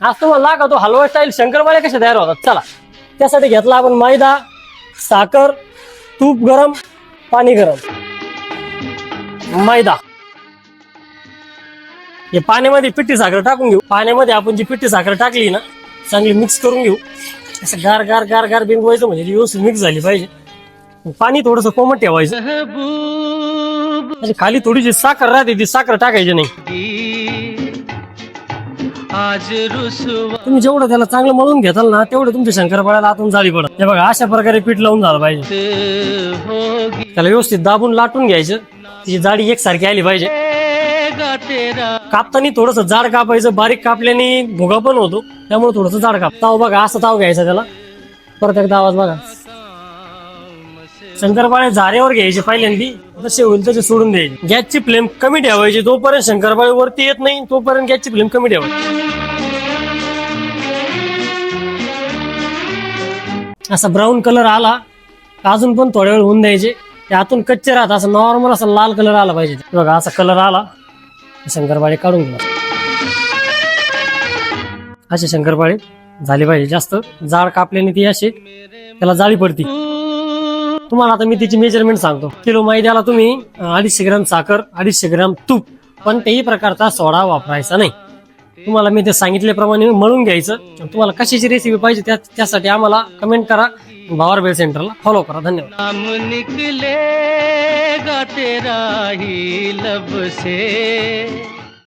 आज तुम्हाला लागतो हलवा स्टाईल शंकरपाळ्या कशा तयार होतात चला. त्यासाठी घेतला आपण मैदा, साखर, तूप गरम, पाणी गरम. मैदा हे पाण्यामध्ये पिठी साखर टाकून घेऊ. पाण्यामध्ये आपण जी पिठी साखर टाकली ना चांगली मिक्स करून घेऊ. असं गार गार गार गार बिंदवायचं म्हणजे व्यवस्थित मिक्स झाली पाहिजे. पाणी थोडंसं कोमट ठेवायचं. म्हणजे खाली थोडीशी साखर राहते ती साखर टाकायची नाही. तुम्ही जेवढं त्याला चांगलं मळून घेताल ना तेवढं तुमच्या शंकरपाळ्याला आतून जाळी पडत. हे बघा अशा प्रकारे पीठ लावून झालं पाहिजे. त्याला व्यवस्थित दाबून लाटून घ्यायचं. तिची जाडी एकसारखी आली पाहिजे. कापताना थोडस जाड कापायचं. बारीक कापल्याने भुगा पण होतो त्यामुळे थोडस जाड काप. ताव बघा असा ताव घ्यायचा त्याला. परत एकदा आवाज बघा. शंकरपाळे झाऱ्यावर घ्यायचे पहिल्यांदी. जसे होईल तसे सोडून द्यायचे. गॅसची फ्लेम कमी ठेवायची. जोपर्यंत शंकरपाळे वरती येत नाही तोपर्यंत गॅसची फ्लेम कमी ठेवायची. असा ब्राऊन कलर आला अजून पण थोड्या वेळ होऊन द्यायचे. आतून कच्चे राहत असं नॉर्मल असा लाल कलर आला पाहिजे. बघा असा कलर आला शंकरपाळे काढून घ्या. असे शंकरपाळे झाले पाहिजे. जास्त जाड कापल्याने ती अशी त्याला जाळी पडती. तुम्हाला आता मी तिची मेजरमेंट सांगतो. किलो मैद्याला तुम्ही 250 ग्रॅम साखर, 250 ग्रॅम तूप, कोणत्याही प्रकारचा सोडा वापरायचा नाही. तुम्हाला मी ते सांगितल्याप्रमाणे मळून घ्यायचं. तुम्हाला कशाची रेसिपी पाहिजे त्यासाठी आम्हाला कमेंट करा. भावार बेल सेंटरला फॉलो करा. धन्यवाद.